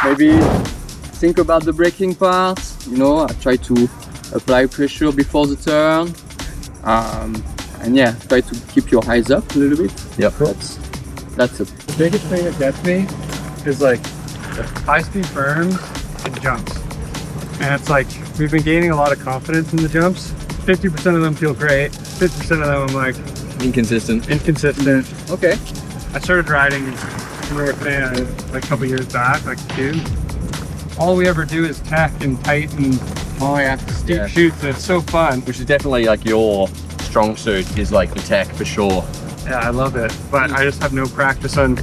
maybe think about the braking part. You know, I try to apply pressure before the turn. And yeah, try to keep your eyes up a little bit. Yep. That's it. The biggest thing that gets me is like the high-speed berms and jumps. And it's like, we've been gaining a lot of confidence in the jumps. 50% of them feel great. 50% of them I'm like... Inconsistent. Okay. I started riding North Van like a couple years back, like a kid. All we ever do is tack and tighten steep shoots, and it's so fun. Which is definitely like your strong suit, is like the tech for sure. Yeah, I love it. But I just have no practice on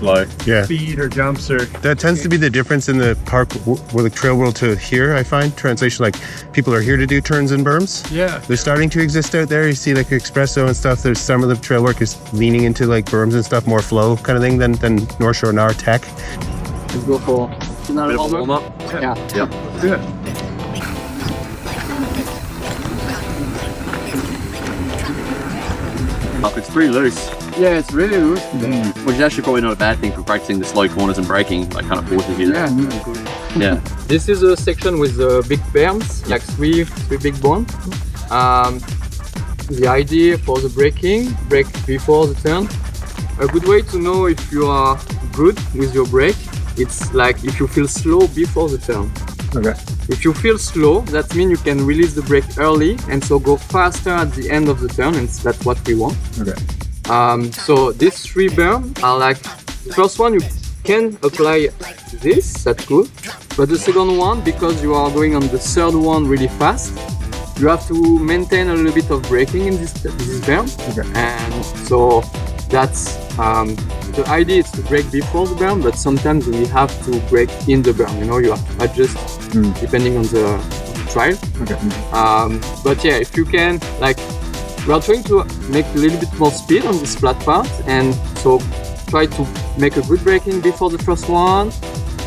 Low. speed or jumps or... That tends to be the difference in the park, or the trail world to here, I find. Translation, like, people are here to do turns and berms. Yeah. They're starting to exist out there. You see like Espresso and stuff. There's some of the trail work is leaning into like berms and stuff, more flow kind of thing than North Shore and our tech. Let's go for final Warm up. Yeah. Yep. Good. It's pretty loose. Yeah, it's really loose. Which is actually probably not a bad thing for practicing the slow corners and braking. Like kind of forces you to... Yeah. This is a section with the big berms, like three big bones. The idea for the braking, brake before the turn. A good way to know if you are good with your brake, it's like if you feel slow before the turn. Okay. If you feel slow, that means you can release the brake early and so go faster at the end of the turn, and that's what we want. Okay. So these three berms are like, the first one you can apply this, that's good. But the second one, because you are going on the third one really fast, you have to maintain a little bit of braking in this berm. Okay. And so that's, the idea is to brake before the berm, but sometimes we have to brake in the berm. You know, you have to adjust depending on the trial. Okay. But yeah, if you can, like, we are trying to make a little bit more speed on this flat part, and so try to make a good braking before the first one,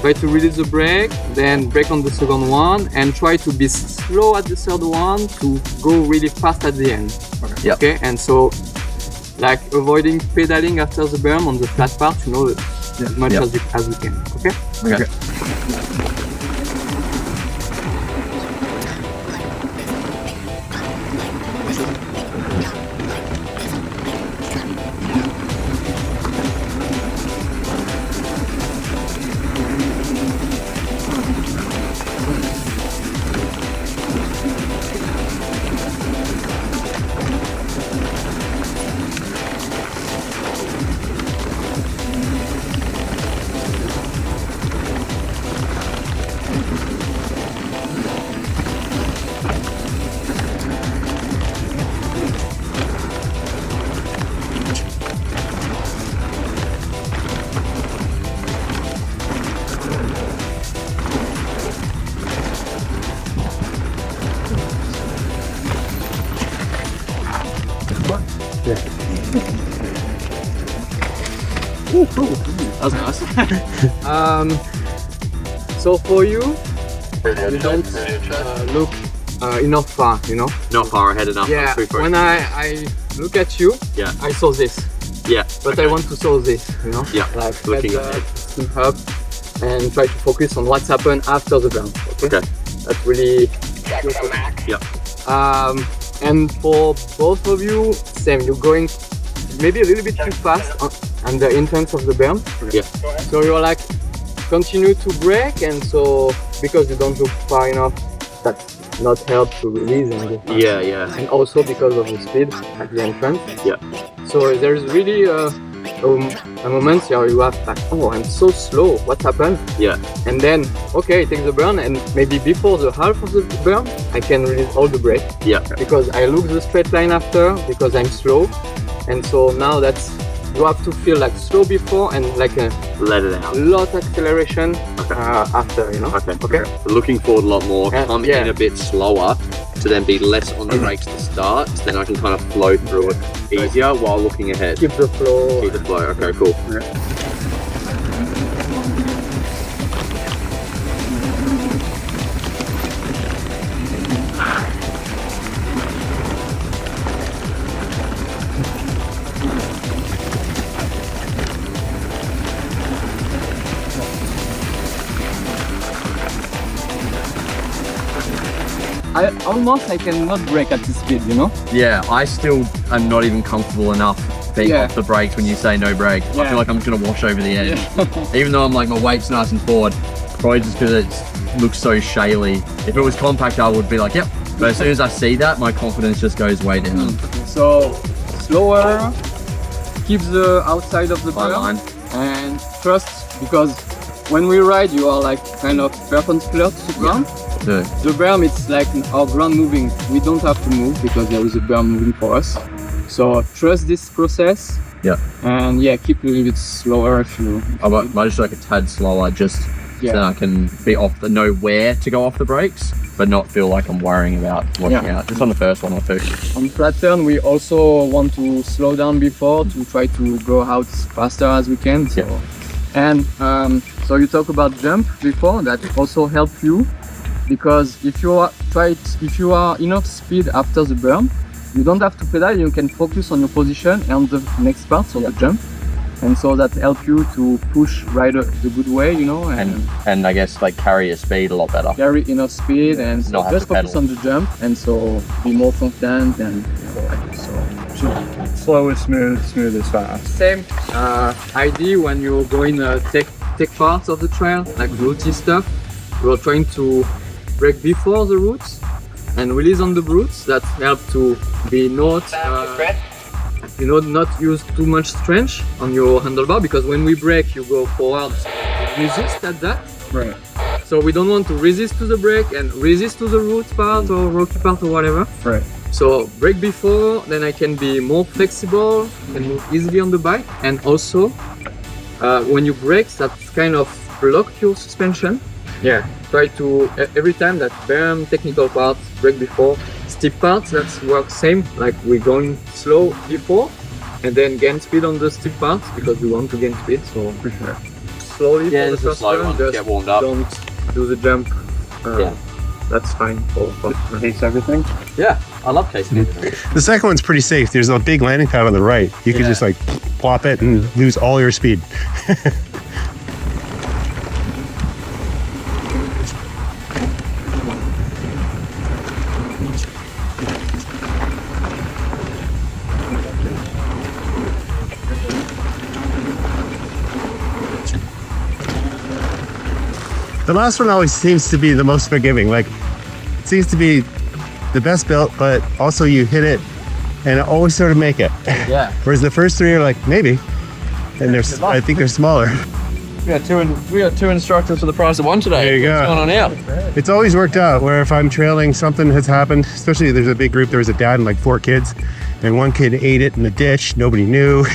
try to release the brake, then brake on the second one, and try to be slow at the third one to go really fast at the end. Okay. Yep. Okay, and so like avoiding pedaling after the berm on the flat part, you know, as much as you can. Okay. Okay. That was nice. So for you don't look enough far, you know? Not far ahead enough. Yeah, when I look at you, I saw this. Yeah. But I want to saw this, you know? Yeah. Like Looking ahead. Keep up and try to focus on what's happened after the berm. Okay? That's really Yeah. And for both of you, same, you're going maybe a little bit too fast on the entrance of the berm. Yeah. So you're like, continue to brake, and so because you don't look far enough, that's not help to release and go fast. Yeah. And also because of the speed at the entrance. Yeah. So there's really a moment where you have like, oh, I'm so slow, what happened? Yeah. And then, okay, take the burn, and maybe before the half of the burn, I can release all the brake. Yeah. Because I look the straight line after, because I'm slow. And so now that's, you have to feel like slow before and like a let it out. lot acceleration after, you know? Okay. Looking forward a lot more, come in a bit slower to then be less on the brakes to start, so then I can kind of flow through it easier while looking ahead. Keep the flow. Keep the flow, okay, cool. I cannot brake at this speed, you know? Yeah, I still am not even comfortable enough being off the brakes when you say no brake. I feel like I'm just gonna wash over the edge. Even though I'm like, my weight's nice and forward, probably just because it looks so shaly. If it was compact, I would be like, yep. But as soon as I see that, my confidence just goes way down. So slower, keep the outside of the Fine berm, line. and trust, because when we ride, you are like kind of perpendicular to the ground. Yeah. The berm, it's like our ground moving. We don't have to move because there is a berm moving for us. So trust this process. Yeah. And keep a little bit slower if you. I might just like a tad slower, just so that I can be know where to go off the brakes, but not feel like I'm worrying about watching out. Just on the first one or two. On flat turn, we also want to slow down before to try to go out as faster as we can. So. Yeah. And so you talk about jump before, that also help you, because if you are enough speed after the berm, you don't have to pedal, you can focus on your position and the next parts of the jump. And so that helps you to push right the good way, you know, and I guess like carry your speed a lot better. Carry enough speed and so just focus on the jump, and so be more confident and Slow is smooth, smooth is fast. Same idea when you're going take parts of the trail, like rooty stuff. We're trying to brake before the roots and release on the roots. That help to be not use too much strength on your handlebar, because when we brake, you go forward, resist at that. Right. So we don't want to resist to the brake and resist to the root part or rocky part or whatever. Right. So brake before, then I can be more flexible and move easily on the bike. And also, when you brake, that kind of block your suspension. Yeah. Try to every time that berm technical part, brake before, steep parts, that works same. Like we're going slow before, and then gain speed on the steep parts because we want to gain speed. So For sure. slowly for the first slow turn, one, just get warmed up. don't do the jump. That's fine for Taste everything. Yeah, I love tasting it. The second one's pretty safe. There's a big landing pad on the right. You could just like plop it and lose all your speed. The last one always seems to be the most forgiving. Like, it seems to be the best built, but also you hit it and it always sort of make it. Yeah. Whereas the first three are like, maybe. And I think they're smaller. We got two instructors for the price of one today. There you go. What's going on out? It's always worked out where if I'm trailing, something has happened, especially if there's a big group. There was a dad and like 4 kids, and one kid ate it in the ditch. Nobody knew.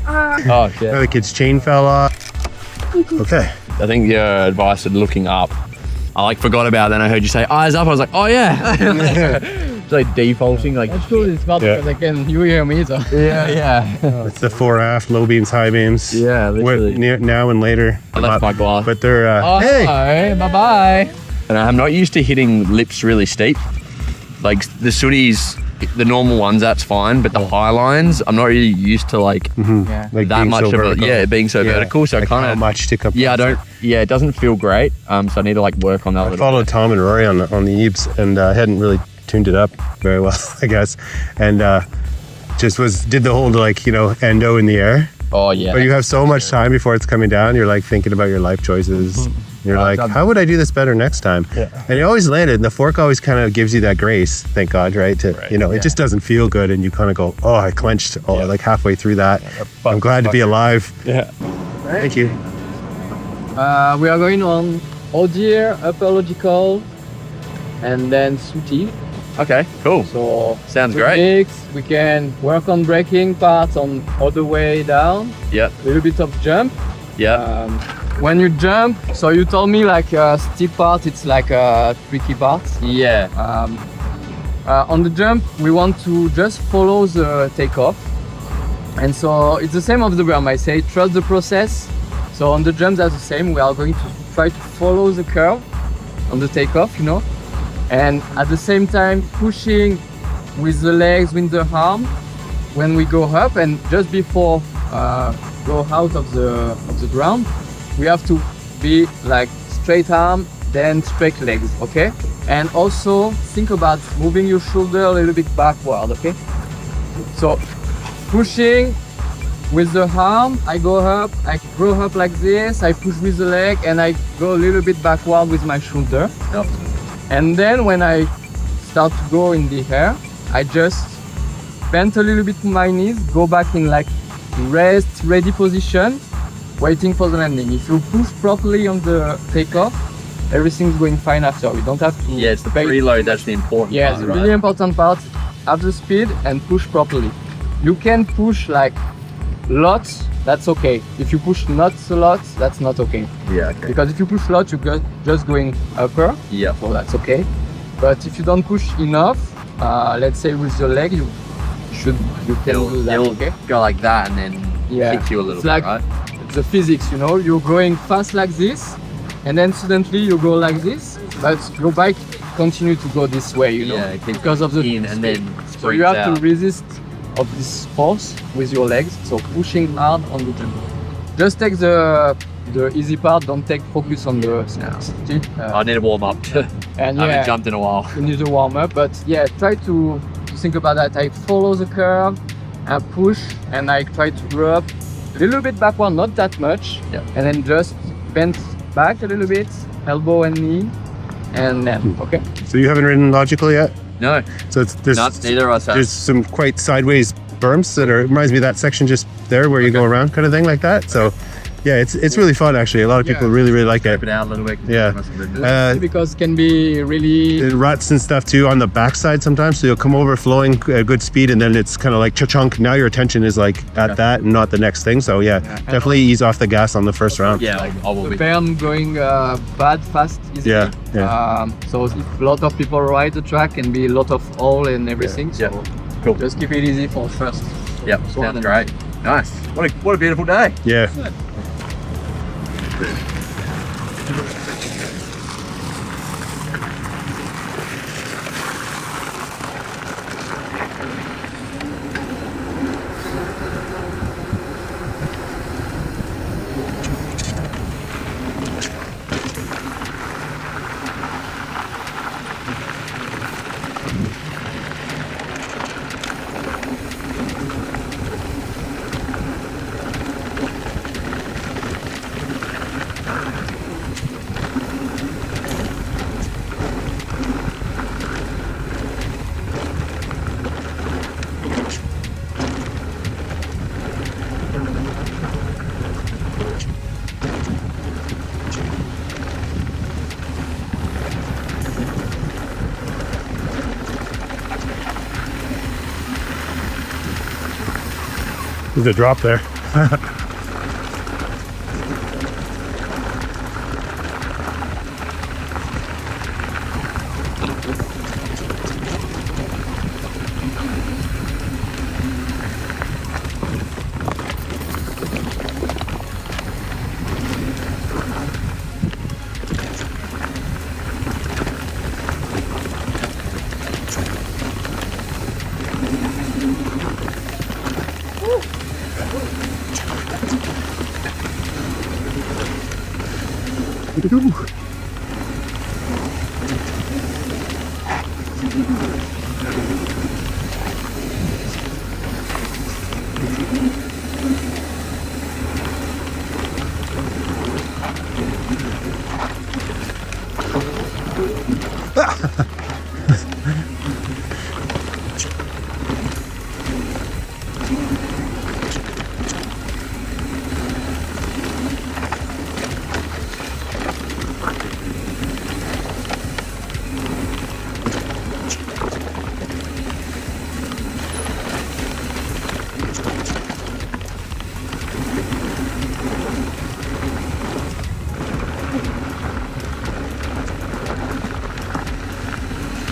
Oh shit. Another kid's chain fell off. Okay. I think your advice of looking up, I like forgot about it. Then I heard you say eyes up. I was like, oh yeah. It's like defaulting. Like Actually, it's not because again, you hear me, so. yeah. It's the 4 aft, low beams, high beams. Yeah, literally. Now and later. I left my glass. But they're, hey. Hi, bye bye. And I'm not used to hitting lips really steep. Like the sooties, the normal ones, that's fine. But the high lines, I'm not really used to like like that being much so of vertical. it. Yeah, being so vertical. So like kind how of much to come. Yeah, it doesn't feel great. So I need to like work on that a I little followed Tom and Rory on the Eebs and hadn't really tuned it up very well, I guess. And did the whole like, endo in the air. Oh yeah. But you have so much time before it's coming down. You're like thinking about your life choices. You're like, how would I do this better next time? Yeah. And you always landed. And the fork always kind of gives you that grace, thank God, right? It just doesn't feel good. And you kind of go, oh, I clenched like halfway through that. I'm glad to be alive. Yeah. Thank you. We are going on Odeer, Upper Logical, and then Sooty. Okay. Cool. So Sounds with great. gigs, we can work on braking parts on all the way down. Yep. A little bit of jump. Yeah. When you jump, so you told me like steep part, it's like a tricky part. Yeah. On the jump, we want to just follow the takeoff. And so it's the same of the berm. I say trust the process. So on the jump, that's the same. We are going to try to follow the curve on the takeoff, and at the same time pushing with the legs, with the arm when we go up, and just before go out of the ground, we have to be like straight arm then straight legs, okay? And also think about moving your shoulder a little bit backward, okay? So pushing with the arm, I go up, I grow up like this, I push with the leg, and I go a little bit backward with my shoulder. Yep. And then when I start to go in the air, I just bend a little bit to my knees, go back in like rest, ready position, waiting for the landing. If you push properly on the takeoff, everything's going fine after. You don't have to. Yeah, it's the preload that's the important Yeah, part, the right? really important part. Have the speed and push properly. You can push like lots, that's okay. If you push not a lot, that's not okay. Yeah, okay. Because if you push lots, you're just going upper. Yeah. So that's okay. But if you don't push enough, let's say with your leg, you can do that. It'll Okay. go like that and then Yeah. kick you a little It's bit, like right? the physics, you know, you're going fast like this, and then suddenly you go like this, but your bike continue to go this way, you know, Yeah, it keeps because of the in and then so you have out. to resist of this force with your legs. So pushing hard on the tempo. Just take the easy part. Don't take focus on the speed. I need to warm up. And I yeah, haven't jumped in a while. you need to warm up. But yeah, try to think about that. I follow the curve, I push, and I try to grow up a little bit backward, not that much. Yeah. And then just bend back a little bit, elbow and knee, and then okay. So you haven't ridden Logical yet? No, So there's neither of us have. there's some quite sideways berms that reminds me of that section just there where you go around kind of thing like that. So yeah, it's really fun actually. A lot of people Yeah. really like it. Open out a little bit. Yeah. Because it can be really The ruts and stuff too on the backside sometimes. So you'll come over flowing at good speed and then it's kind of like cha-chunk. Now your attention is like at that and not the next thing. So yeah, definitely ease off the gas on the first round. Yeah, I will the be. Berm going bad, fast, easily. Yeah. So if a lot of people ride the track, can be a lot of oil and everything. Yeah. So Cool. just keep it easy for first. Yep, sounds great. Nice. What a beautiful day. Yeah. There's a drop there.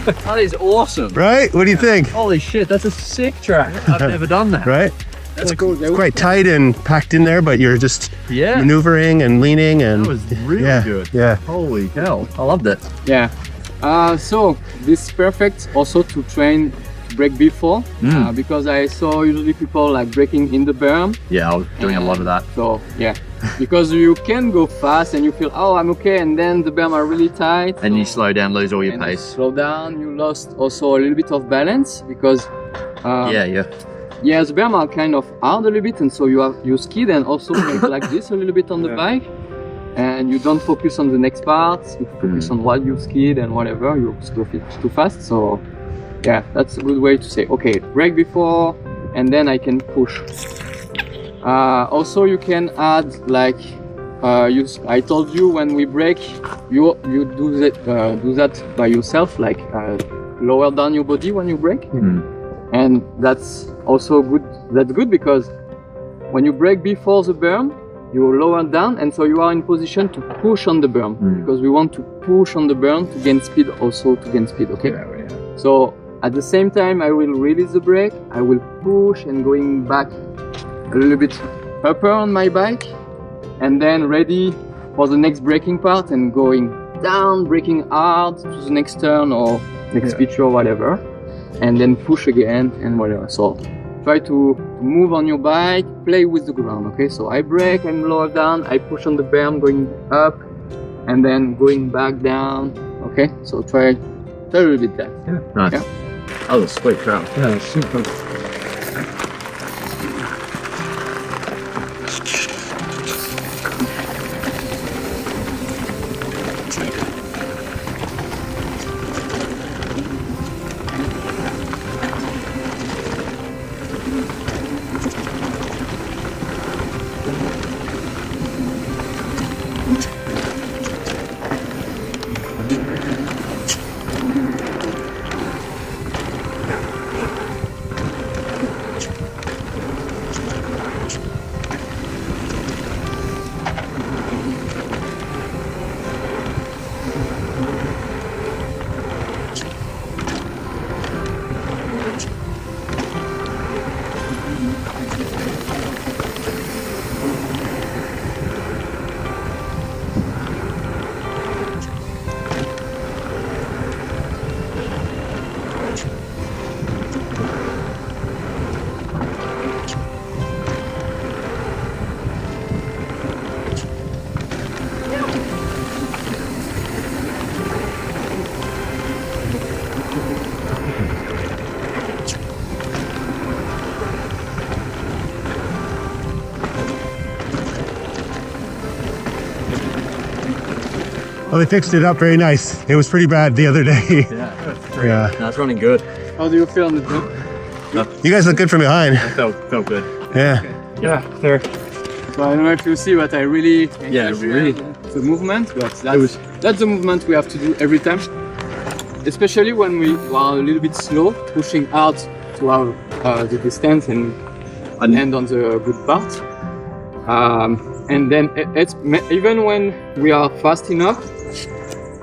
That is awesome. Right? What do you think? Holy shit, that's a sick track. I've never done that. Right? That's cool. It's quite tight and packed in there, but you're just Yeah. maneuvering and leaning and That was really yeah, good. Yeah. Holy hell. I loved it. Yeah. So this is perfect also to train to brake before because I saw usually people like braking in the berm. Yeah, I was doing a lot of that. So yeah, because you can go fast and you feel, oh, I'm okay, and then the berm are really tight. And you slow down, lose all your and pace. Slow down, you lost also a little bit of balance because Yeah, the berm are kind of hard a little bit, and so you skid and also make like this a little bit on the bike, and you don't focus on the next part. You focus on what you skid and whatever. You go too fast. So yeah, that's a good way to say, okay, brake before, and then I can push. Also, you can add like I told you when we brake, you do that by yourself, like lower down your body when you brake. And that's also good. That's good because when you brake before the berm, you lower down, and so you are in position to push on the berm because we want to push on the berm to gain speed, also to gain speed. Okay. So at the same time, I will release the brake. I will push and going back a little bit upper on my bike, and then ready for the next braking part and going down, braking hard to the next turn or next feature or whatever. And then push again and whatever. So try to move on your bike, play with the ground. Okay, so I brake and lower down, I push on the berm going up and then going back down. Okay, so try a little bit that. Nice. Yeah. That was a sweet trail. Yeah, super. Well, they fixed it up very nice. It was pretty bad the other day. Yeah. That's running good. How do you feel on the jump? You guys look good from behind. Felt good. Yeah. Yeah, there. So I don't know if you see, but I really really. the movement. But that's the movement we have to do every time, especially when we are a little bit slow, pushing out to have the distance and end on the good part. And then even when we are fast enough,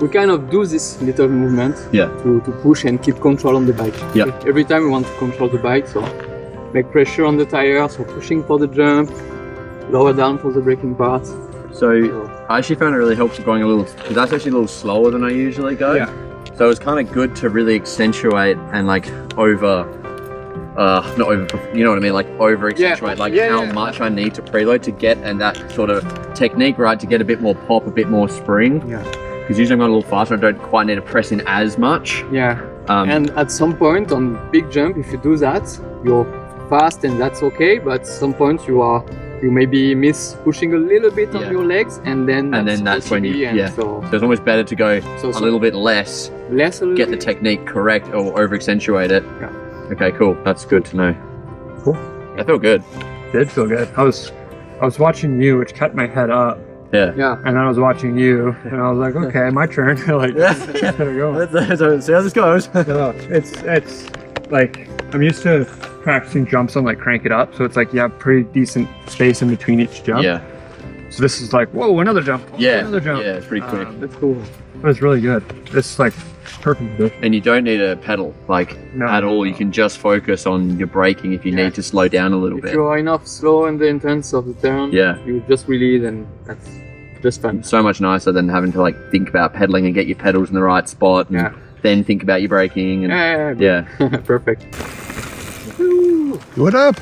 we kind of do this little movement to push and keep control on the bike. Every time we want to control the bike, so make pressure on the tires, so pushing for the jump, lower down for the braking part. So I actually found it really helps going a little, because that's actually a little slower than I usually go. So it was kind of good to really accentuate and like not over, you know what I mean, like over accentuate, how much I need to preload to get, and that sort of technique, right, to get a bit more pop, a bit more spring. Because usually I'm going a little faster, I don't quite need to press in as much. And at some point on big jump, if you do that, you're fast and that's okay, but at some point you maybe miss pushing a little bit on your legs, and then that's when you so it's almost better to go a little bit less, get the technique correct or over accentuate it. Okay, cool, that's good to know. Cool. I feel good. Did feel good. I was watching you, which kept my head up. And then I was watching you, and I was like, okay, my turn. Like, there we go. Let's see how this goes. It's like, I'm used to practicing jumps on like crank it up, so it's like you have pretty decent space in between each jump. So this is like, whoa, another jump. Another jump. Yeah, it's pretty quick. That's cool. It was really good. It's like perfect. And you don't need a pedal at all. You can just focus on your braking if you need to slow down a little bit. If you are enough slow in the intense of the turn, you just release, and that's just fun. So much nicer than having to like think about pedaling and get your pedals in the right spot and then think about your braking. And, Perfect. What up?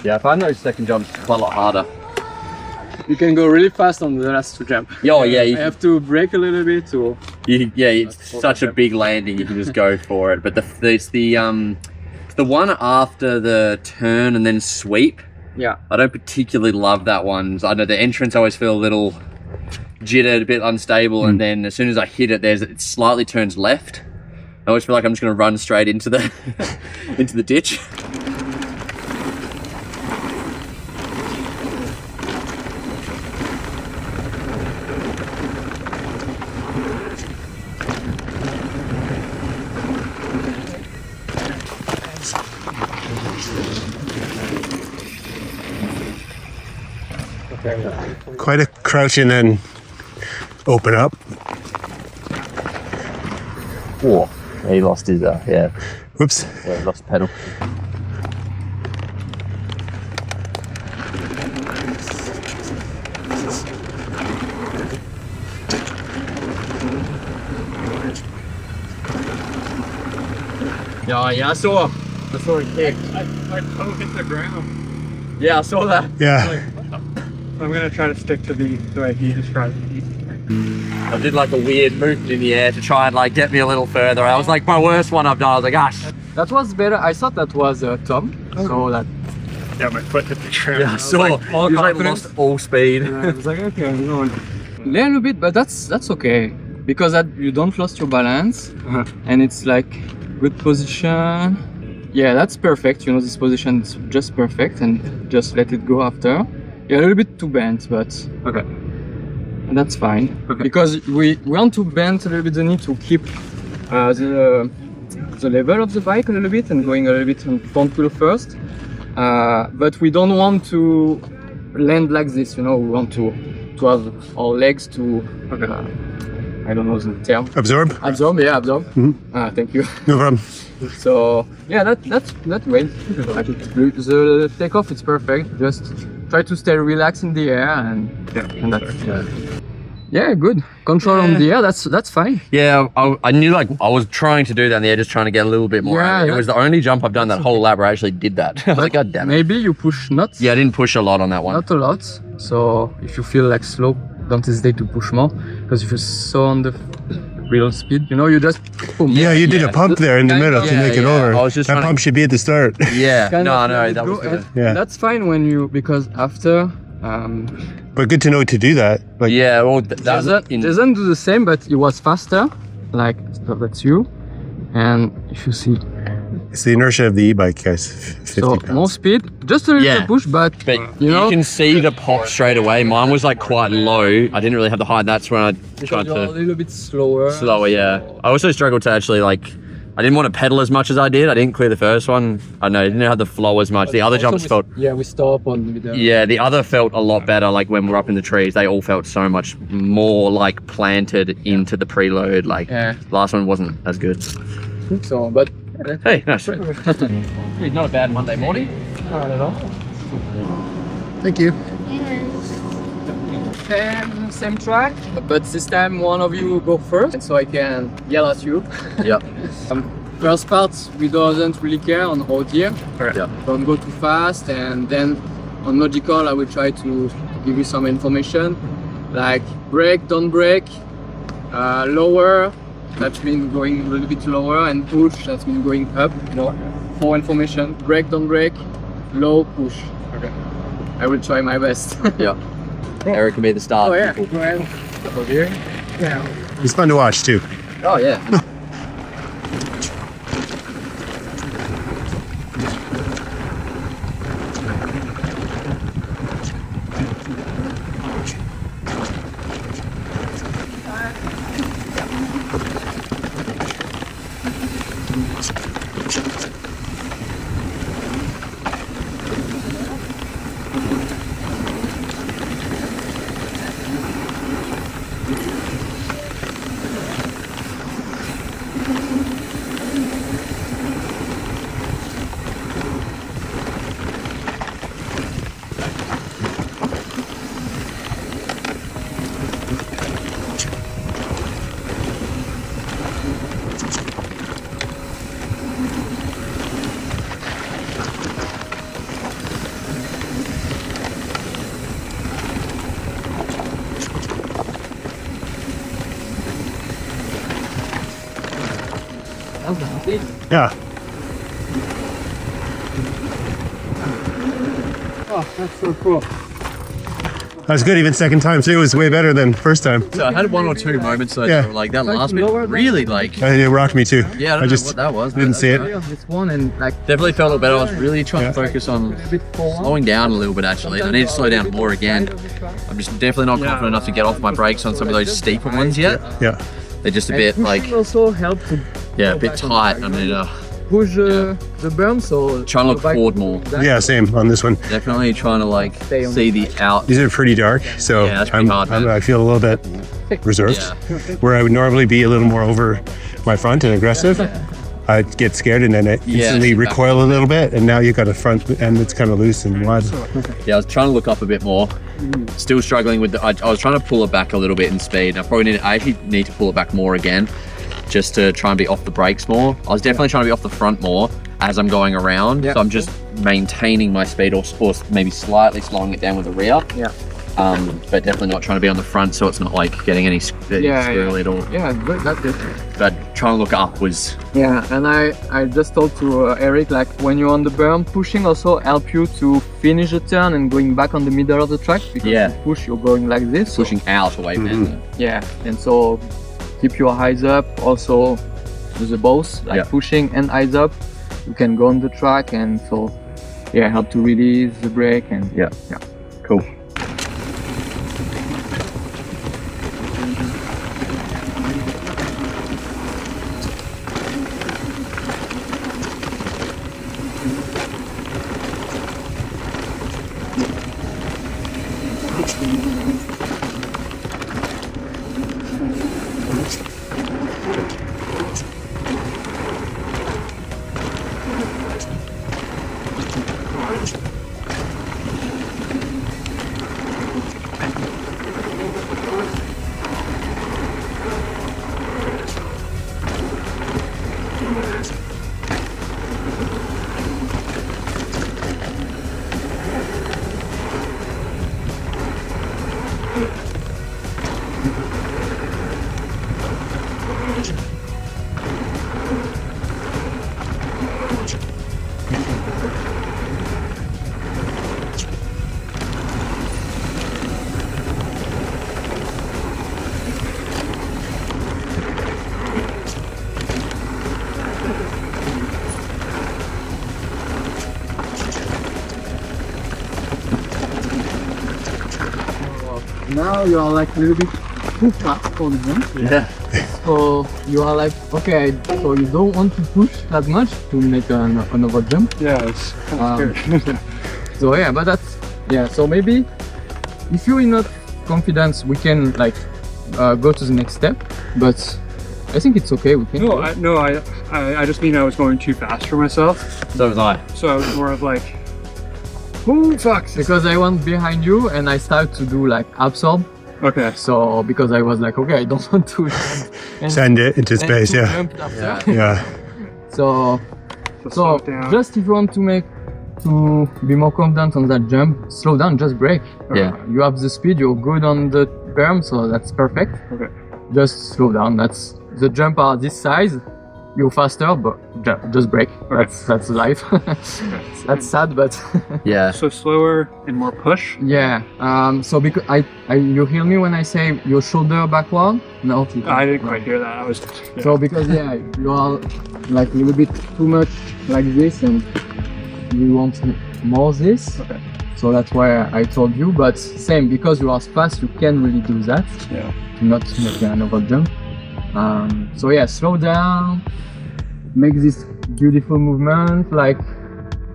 Yeah, I find those second jumps quite a lot harder. You can go really fast on the last 2 jumps. Oh yeah, I have to brake a little bit to. It's such a big landing. You can just go for it. But it's the one after the turn and then sweep. Yeah. I don't particularly love that one. I know the entrance I always feel a little jittered, a bit unstable, and then as soon as I hit it, it slightly turns left. I always feel like I'm just going to run straight into the into the ditch. Quite a crouch and then open up. Whoa. He lost his, yeah. Whoops. Yeah, he lost the pedal. Yeah, I saw it kick. My toe hit the ground. Yeah, I saw that. Yeah. I'm gonna try to stick to the way he described it. I did like a weird movement in the air to try and like get me a little further. I was like, my worst one I've done. I was like, gosh. That was better. I thought that was Tom. So that. Yeah, my foot hit the ground. Yeah, I saw. all He was like confidence. lost all speed. I was like, okay, I'm going. Learn a bit, but that's okay because you don't lost your balance, and it's like good position. Yeah, that's perfect. You know, this position is just perfect, and just let it go after. Yeah, a little bit too bent, but Okay. that's fine. Okay. Because we want to bend a little bit the knee to keep the level of the bike a little bit and going a little bit on front wheel first. But we don't want to land like this. You know, we want to have our legs to. I don't know the term. Absorb? Absorb, yeah, absorb. Thank you. No problem. So yeah, that's great. The takeoff is perfect. Just try to stay relaxed in the air and that's yeah, good control on the air. That's fine. Yeah, I knew like I was trying to do that in the air, just trying to get a little bit more. Yeah, It was the only jump I've done that whole lap where I actually did that. I was like, God damn it. Maybe you push not Yeah, I didn't push a lot on that one. not a lot. So if you feel like slow, don't hesitate to push more. Because if you're so on the real speed, you know, you just boom. Yeah, you did a pump there in the middle to Yeah, make it yeah. over. I was just That trying to- pump should be at the start. Yeah, Kind of no, let it that go, was good. and Yeah. That's fine when you because after. But good to know to do that. Like, Yeah, well, that was Jason do the same, but it was faster. Like that's you, and if you see, it's the inertia of the e-bike, guys. 50 so pounds. more speed, just a little Yeah. push, but But you know, can see the pop straight away. Mine was like quite low. I didn't really have the height. That's when I because tried you're a to little bit slower. slower. Yeah, I also struggled to actually like. I didn't want to pedal as much as I did. I didn't clear the first one. I know I didn't have the flow as much. The other jumps felt. Yeah, we stop on the middle. Yeah, the other felt a lot better. Like when we're up in the trees, they all felt so much more like planted into the preload. Like Yeah. last one wasn't as good. So, but Hey, no, sweet. It's not a bad Monday morning. not at all. Thank you. Same track, but this time one of you go first, so I can yell at you. Yep. First part, we doesn't really care on road here. Yeah. Don't go too fast, and then on logical, I will try to give you some information, like brake, don't brake, lower, that means going a little bit lower, and push, that means going up. You know, for information, brake, don't brake, low, push. Okay. I will try my best. Yeah. Eric can be the start. Oh yeah, go ahead. Over here. Yeah. It's fun to watch too. Oh yeah. Yeah. Oh, that's so cool. That's good. Even second time too was way better than first time. So I had one or two moments though, Yeah. like that last bit really like. It rocked me too. Yeah, I don't know what that was. didn't see it. This one and like definitely felt a little better. I was really trying to focus on slowing down a little bit actually. I need to slow down more again. I'm just definitely not confident enough to get off my brakes on some of those steeper ones yet. Yeah. They're just a bit like also help to a bit tight. I need to push the berm, so trying to look forward more. Yeah, same on this one. Definitely trying to like see the out. These are pretty dark, so Yeah, that's pretty hard, man. I feel a little bit reserved. Where I would normally be a little more over my front and aggressive. I'd get scared and then I instantly recoil a little bit, and now you got a front end that's kind of loose and wide. Yeah, I was trying to look up a bit more. Still struggling with the. I was trying to pull it back a little bit in speed. I actually need to pull it back more again, just to try and be off the brakes more. I was definitely trying to be off the front more as I'm going around. So I'm just maintaining my speed or maybe slightly slowing it down with the rear. But definitely not trying to be on the front so it's not like getting any squirrely at all. Yeah, good, that's good. But trying to look up was... Yeah, and I just told to Eric, like when you're on the berm, pushing also help you to finish the turn and going back on the middle of the track, because you push, you're going like this. Pushing out away from it. Yeah, and so keep your eyes up, also do the both, like pushing and eyes up. You can go on the track and so, help to release the brake and Cool. now you are like a little bit too fast for the jump. Yeah. So you are like, okay, so you don't want to push that much to make another jump. Yeah, it's kind of scary. So yeah, but that's, so maybe if you're not confident, we can like go to the next step, but I think it's okay, we can. I just mean I was going too fast for myself. So was I. So I was more of like, who fucks? Because I went behind you and I started to do like absorb. Okay. So because I was like, okay, I don't want to send it into space. Yeah. Jump after. Yeah. So just if you want to be more confident on that jump, slow down, just brake. You have the speed, you're good on the berm, so that's perfect. Okay. Just slow down. That's the jump are this size. You're faster, but just brake. Okay. That's life. That's sad, but So slower and more push. So because you hear me when I say your shoulder backward? No, I didn't quite hear that. I was. So because you are like a little bit too much like this, and you want more this. Okay. So that's why I told you. But same, because you are fast, you can really do that. Yeah. Not make another jump. So slow down. Make this beautiful movement, like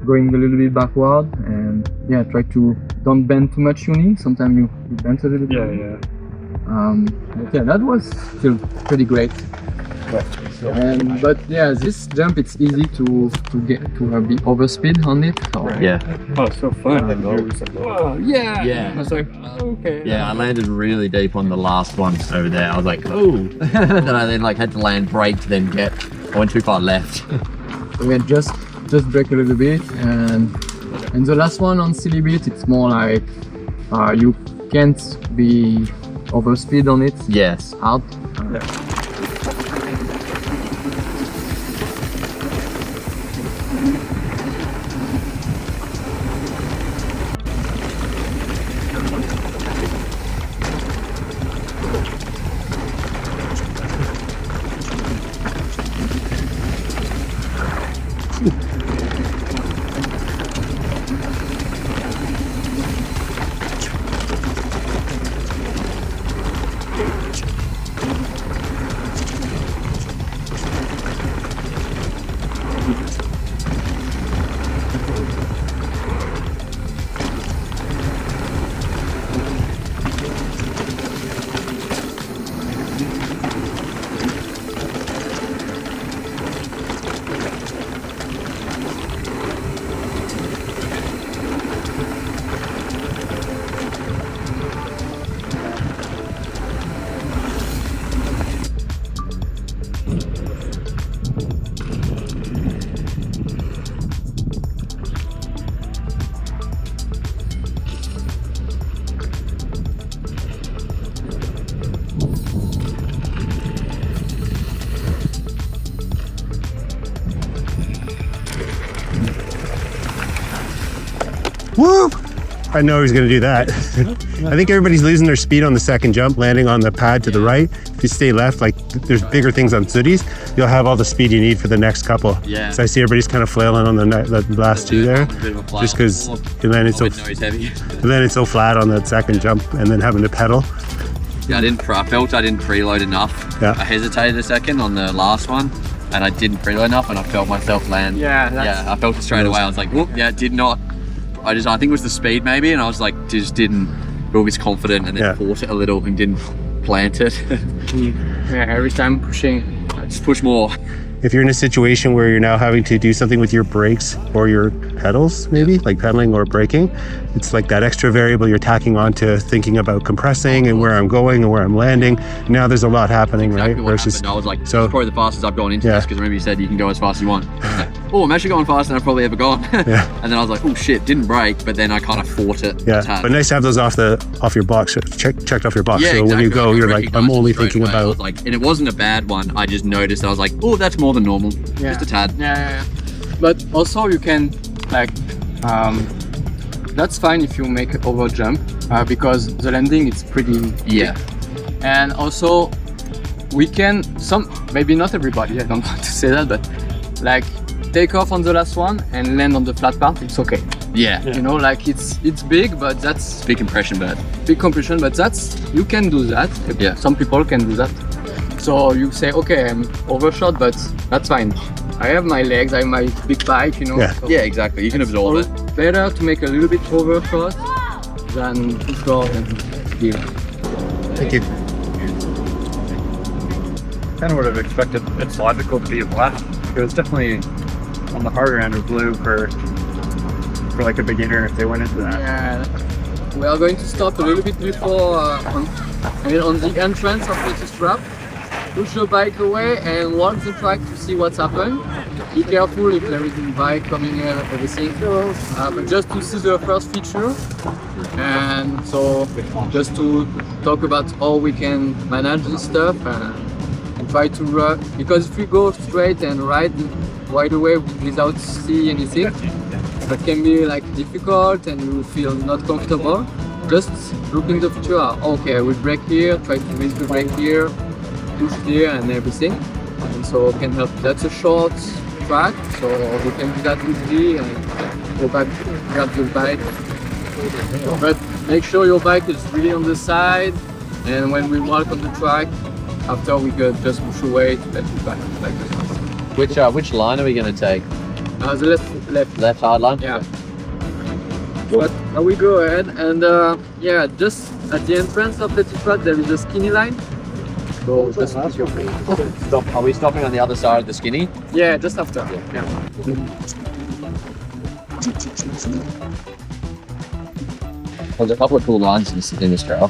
going a little bit backward, and try to don't bend too much your knee. Sometimes you bend a little bit. But that was still pretty great. But this jump, it's easy to get to be overspeed on it. So. Oh, it's so fun. Oh, Yeah. I was like, okay. Yeah, I landed really deep on the last one over there. I was like, oh. Then I like had to land brake to then I went too far left. So just brake a little bit, and the last one on silly bit, it's more like you can't be overspeed on it. Yes. Hard. Whoop! I know he's going to do that. I think everybody's losing their speed on the second jump, landing on the pad to the right. If you stay left, like there's bigger things on sooties, you'll have all the speed you need for the next couple. Yeah. So I see everybody's kind of flailing on the last two there, just because you landed so flat on that second jump and then having to pedal. Yeah, I felt I didn't preload enough. Yeah. I hesitated a second on the last one, and I didn't preload enough, and I felt myself land. Yeah, I felt it straight away. I was like, whoop, yeah, did not. I think it was the speed maybe, and I was like, just didn't feel as confident, and then fought it a little and didn't plant it. Yeah, every time pushing. Just push more. If you're in a situation where you're now having to do something with your brakes or your pedals, maybe like pedaling or braking, it's like that extra variable you're tacking on to thinking about compressing and where I'm going and where I'm landing. Now there's a lot happening, Exactly right? what Versus, happened. I was like, so it's probably the fastest I've gone into Yeah. this, because remember you said you can go as fast as you want. Oh, I'm actually going faster than I've probably ever gone. Yeah. And then I was like, oh shit, didn't brake, but then I kind of fought it. a yeah, tad. but nice to have those off your box, checked off your box. Yeah, so exactly. when you go, I you're like, recognized I'm it only straight thinking away. I was about. like, and it wasn't a bad one. I just noticed. I was like, oh, that's more than normal. Just a tad. Yeah. But also you can like that's fine if you make an over jump because the landing is pretty Yeah. quick. And also we can maybe not everybody, I don't want to say that, but like take off on the last one and land on the flat part, it's okay. Yeah. You know, like it's big, but that's Big compression, but big compression, but you can do that. Yeah. Some people can do that. So you say, okay, I'm overshot, but that's fine. I have my legs, I have my big bike, you know. Yeah. So yeah, exactly. You can absorb it. better to make a little bit overshot than too short and deal. Thank you. Kind of would have expected it's logical to be left. It was definitely on the harder end of blue for like a beginner if they went into that. Yeah. We are going to stop a little bit before on the entrance of the strap. Push the bike away and walk the track to see what's happened. Be careful if there is a bike coming in, everything. But just to see the first feature. And so just to talk about how we can manage this stuff and try to run. Because if we go straight and ride right away without see anything, that can be like difficult and you feel not comfortable. Just look in the future. Okay, I will brake here, try to raise the brake here, push here and everything. And so it can help. That's a short track, so we can do that easily and go back, grab the bike. But make sure your bike is really on the side, and when we walk on the track, after we could just push away to let it back like this. Which line are we going to take? The left. Left hard line? Yeah. But we go ahead and yeah, just at the entrance of the T-Flat there is a skinny line. So just Stop. Are we stopping on the other side of the skinny? yeah, just after. Yeah. There's a couple of cool lines in this trail.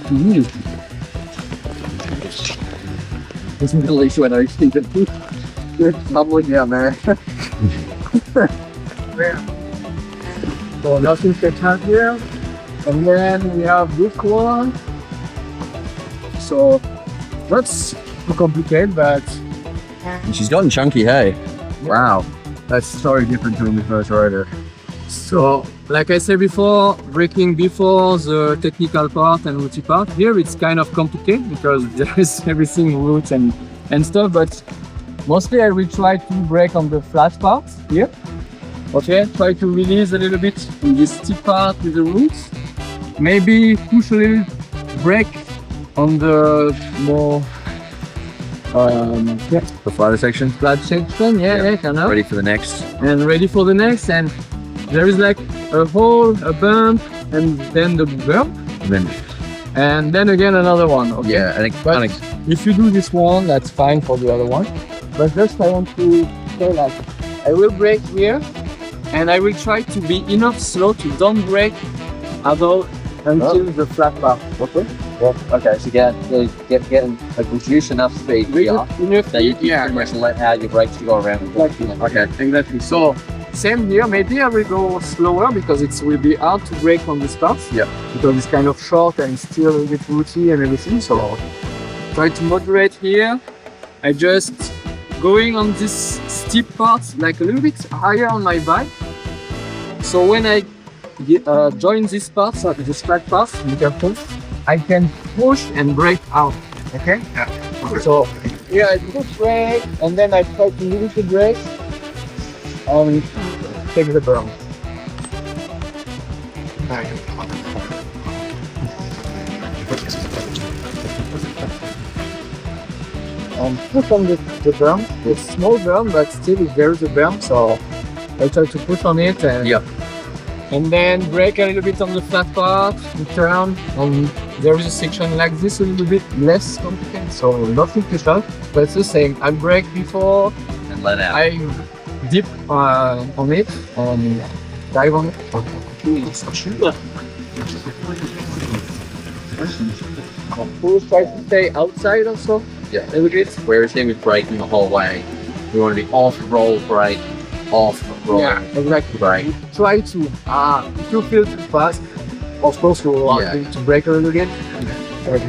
This is the least when I see it. Probably, yeah, man. So nothing to cut here. And then we have this one. So that's too complicated, but She's gotten chunky, hey? Wow. That's so different to when we first rode her. so like I said before, braking before the technical part and route part. Here it's kind of complicated because there is everything route and stuff, but mostly I will try to brake on the flat part here. Okay, try to release a little bit in this steep part with the roots. Maybe push a little brake on the more The flatter section. flat section. Yeah, kind of. Ready for the next. And ready for the next. And there is like a hole, a bump, and then the bump, and then again another one. Okay? Yeah, I think. But if you do this one, that's fine for the other one. But just I want to say like, I will brake here, and I will try to be enough slow to don't brake until the flat bar. Okay. Well, okay, so getting a reduce enough speed here that you can pretty much let out your brakes to go around. Okay, exactly. So same here. Maybe I will go slower because it will be hard to brake on this part. Yeah. Because it's kind of short and still a little bit rooty and everything. So try to moderate here. I just going on this steep part like a little bit higher on my bike. So when I join this part, this flat part, be careful. I can push and brake out. Okay? Yeah. So here I push brake and then I try to use the brake and take the berm. Push on the berm. It's small berm, but still there is a berm, so I try to push on it and and then brake a little bit on the flat part, and turn, and there is a section like this a little bit less complicated, so nothing too tough, but it's the same. I brake before And let out. I dip on it and dive on it. Push, try to stay outside also. Yeah. A little bit. Whereas him with braking the whole way, we want to be off roll brake, off roll exactly. brake. Try to, if you feel too fast, of course you will need to brake a little bit.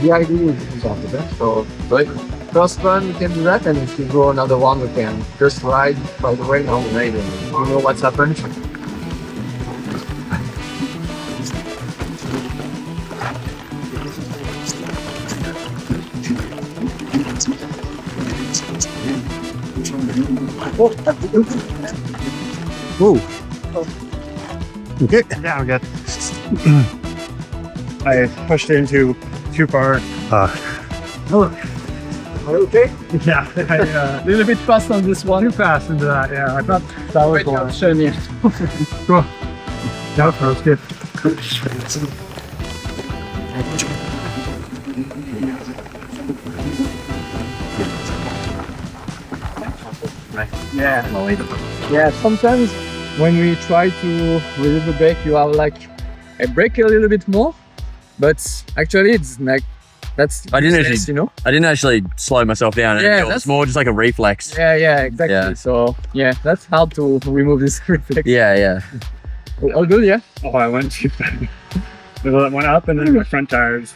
The idea is on the best. So, but first run you can do that, and if you go another one, you can just ride. By the way, now maybe you know what's happened. Whoa. Okay. Yeah, I'm good. I pushed into too far. Are you okay? Yeah, A little bit fast on this one. too fast into that. Yeah, I thought That was the option, yeah. cool. That was good. Yeah, sometimes when we try to release the brake, you have like a brake a little bit more, but actually it's like that's I didn't useless, actually- you know. I didn't actually slow myself down. Yeah, It was that's- more just like a reflex. Yeah, exactly. Yeah. So yeah, that's hard to remove this reflex. Yeah. All good, yeah. Oh, I went too fast. It went up and then my front tires.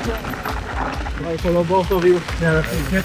I follow both of you. Yeah, that's good.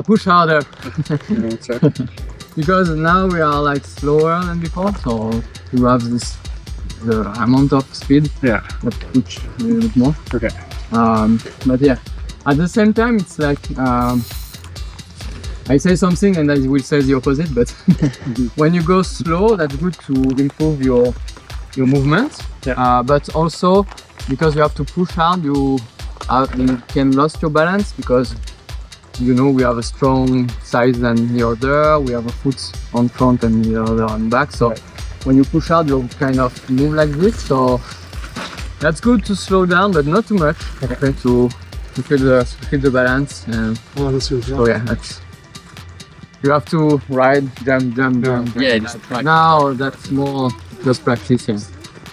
Push harder. Because now we are like slower than before, so you have this the amount of speed. Yeah. But push a little bit more. Okay. But yeah, at the same time, it's like I say something and I will say the opposite. But when you go slow, that's good to improve your movement. Yeah. But also because you have to push hard, you can lose your balance because you know we have a strong size than the other. We have a foot on front and the other on back. So when you push hard, you kind of move like this. So that's good to slow down, but not too much. Okay. To feel the balance. So yeah, that's. You have to ride, jump. Yeah, just like Now that's more just practice. Yeah.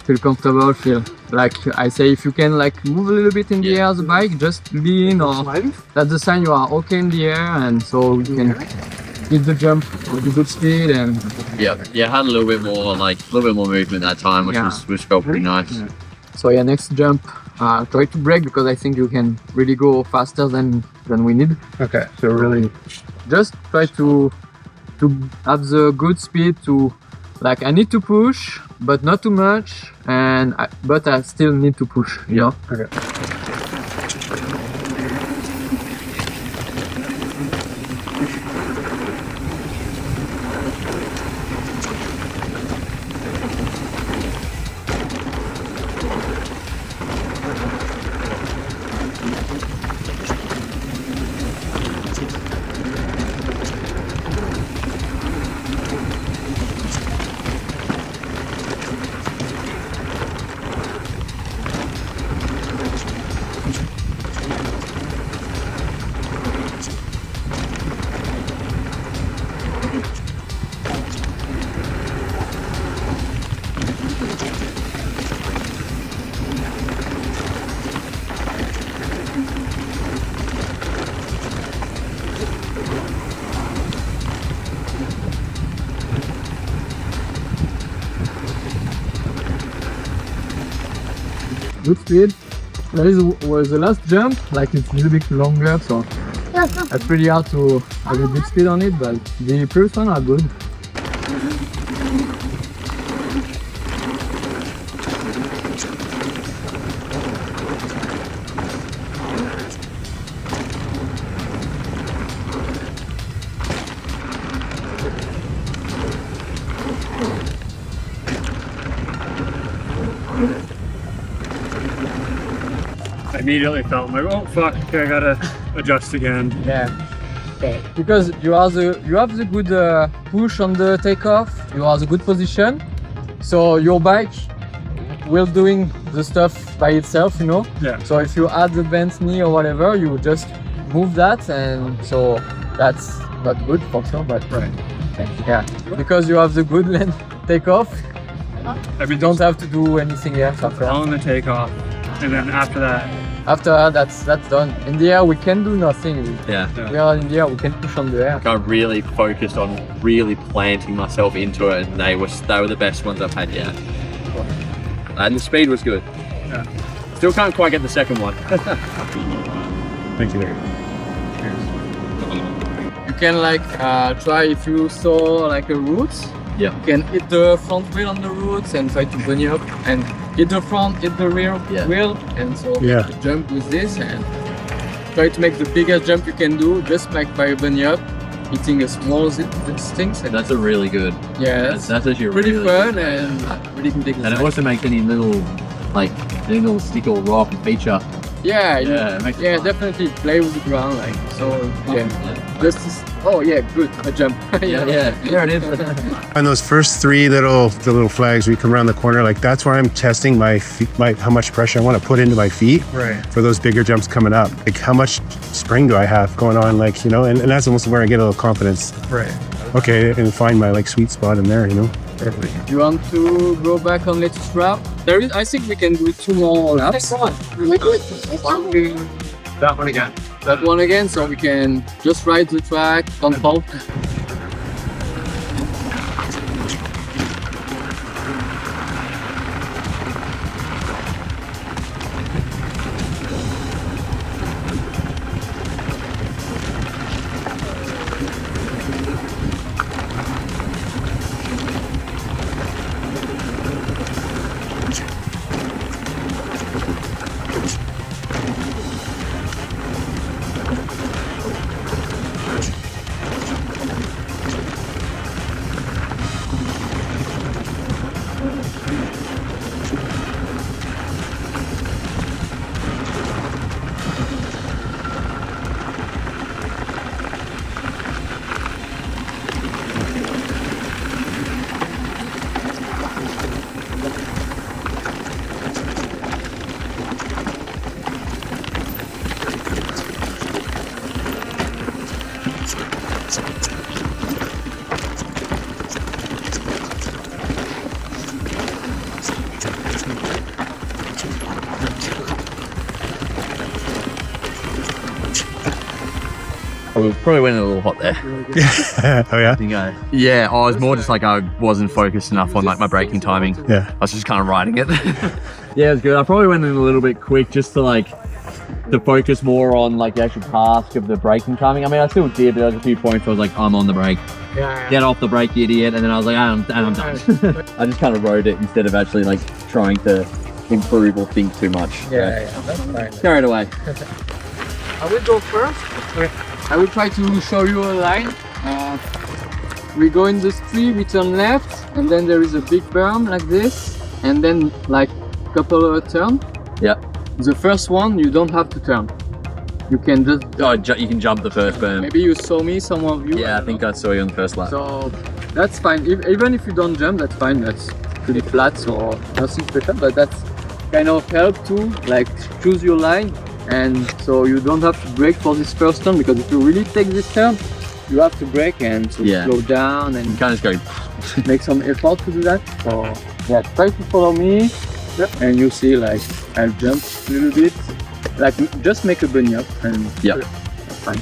Feel comfortable. Feel like I say, if you can like move a little bit in the air the bike, just lean or that's the sign you are okay in the air, and so you can hit the jump with a good speed and yeah, had a little bit more movement that time, which felt pretty nice. Yeah. So yeah, next jump, try to brake because I think you can really go faster than we need. Okay. So really, Just try to have the good speed to like I need to push, but not too much, but I still need to push. Yeah. okay. Good speed. That was the last jump, like it's a little bit longer, so that's pretty hard to have a big speed on it, but the previous one are good. I immediately felt like, oh fuck, okay, I gotta adjust again. Yeah. Okay. Because you have the good push on the takeoff, you have the good position, so your bike will doing the stuff by itself, you know. Yeah. So if you add the bent knee or whatever, you just move that, and so that's not good for sure, but Right. yeah, because you have the good length takeoff, you don't have to do anything else after. On the takeoff, and then after that, After that's done. In the air we can do nothing. Yeah. We are in the air, we can push on the air. I really focused on really planting myself into it, and they were the best ones I've had yet. And the speed was good. Yeah. Still can't quite get the second one. Thank you. You can like try if you saw like a route. Yeah. You can hit the front wheel on the roots and try to bunny up and hit the front, hit the rear wheel, and so jump with this and try to make the biggest jump you can do just like by bunny up, hitting a small things. And That's a really good. yeah, That's actually pretty really fun good. and really good exercise. And it also makes any little stick or rock feature. Yeah, Yeah, it makes it fun. definitely play with the ground, like so. Yeah, oh yeah, good, a jump. Yeah, there it is. On those first three the little flags, we come around the corner, like that's where I'm testing my feet, how much pressure I want to put into my feet Right. for those bigger jumps coming up. Like how much spring do I have going on, like, you know, and that's almost where I get a little confidence. Right. Okay, and find my like sweet spot in there, you know. You want to go back on latest lap? I think we can do 2 more laps. That one again. That one again, so we can just ride the track, don't fall. Probably went a little hot there. Oh yeah. Yeah, I was more just like I wasn't focused enough on like my braking timing. Yeah. I was just kind of riding it. Yeah, it was good. I probably went in a little bit quick just to like to focus more on like the actual task of the braking timing. I mean, I still did, but there was a few points where I was like, I'm on the brake. Yeah. Get off the brake, you idiot. And then I was like, I'm done. I just kind of rode it instead of actually like trying to improve or think too much. Yeah, that's fine. Carried away. I will go first. Okay. I will try to show you a line. We go in the street, we turn left, and then there is a big berm like this, and then like a couple of turns. Yeah. The first one, you don't have to turn. You can just... You can jump the first berm. Maybe you saw me, some of you. Yeah, I think I saw you on the first lap. So that's fine. Even if you don't jump, that's fine. That's pretty flat, so nothing special. But that's kind of help to like choose your line, and so you don't have to brake for this first turn, because if you really take this turn, you have to brake and so slow down and you can't just go. make some effort to do that. So yeah, try to follow me, and you see like I'll jump a little bit, like just make a bunny up, and that's fine.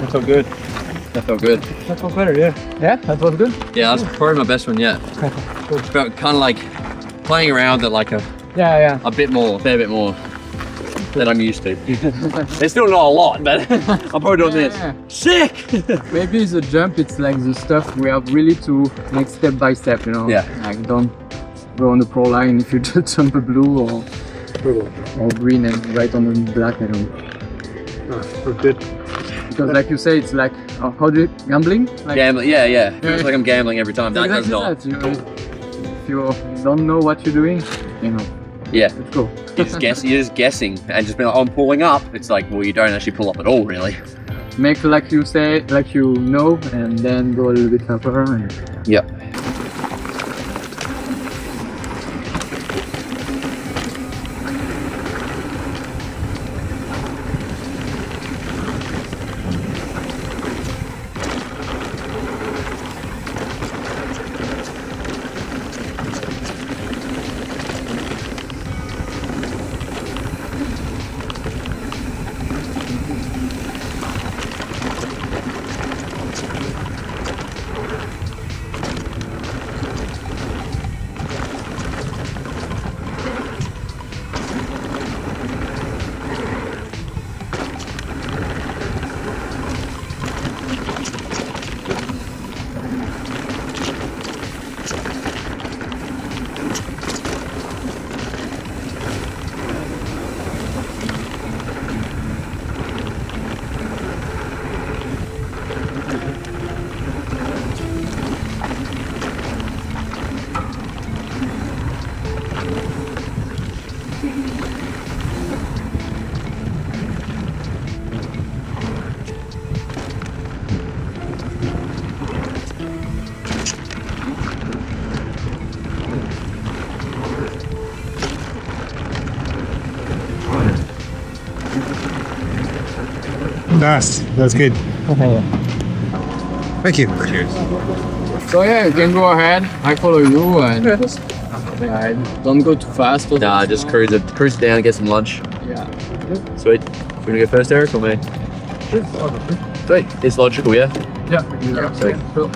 That felt good. That felt good. That felt better, yeah. Yeah, that was good. Yeah, that's probably my best one yet. Felt kind of like playing around at like a fair bit more than I'm used to. It's still not a lot, but I'm probably doing this. Sick! Maybe the jump, it's like the stuff we have really to make step by step, you know? Yeah. Like don't go on the pro line if you just jump a blue or green and right on the black, I don't. We're good. Because like you say, it's like, how do you, gambling? Like, Gambling, yeah. It's like I'm gambling every time. That does exactly not. if you don't know what you're doing, you know, Yeah. let's go. You're just guessing and just being like, oh, I'm pulling up. It's like, well, you don't actually pull up at all, really. Make like you say, like you know, and then go a little bit upper. And... Yep. Nice. That's good. Thank you. Cheers. So yeah, you can go ahead. I follow you and don't go too fast. Nah, just cruise down, get some lunch. Yeah. Sweet. You wanna go first, Eric, or me? Sweet. It's logical, yeah? Yeah. Sweet. Cool.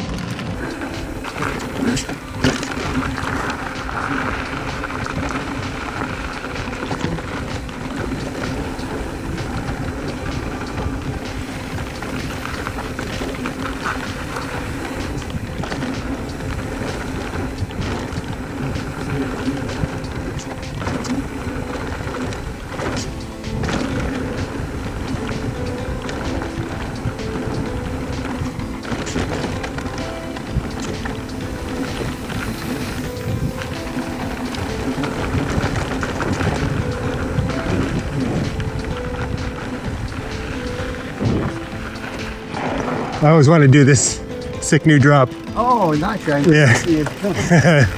I always want to do this sick new drop. Oh, nice guys. Yeah. See it.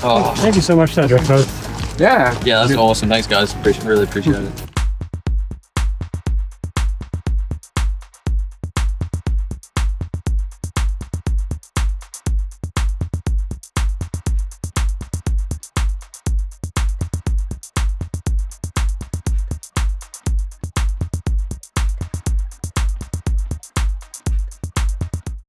Oh, Thank you so much, Sandra. yeah. Yeah, that's awesome. Thanks, guys. Really appreciate it.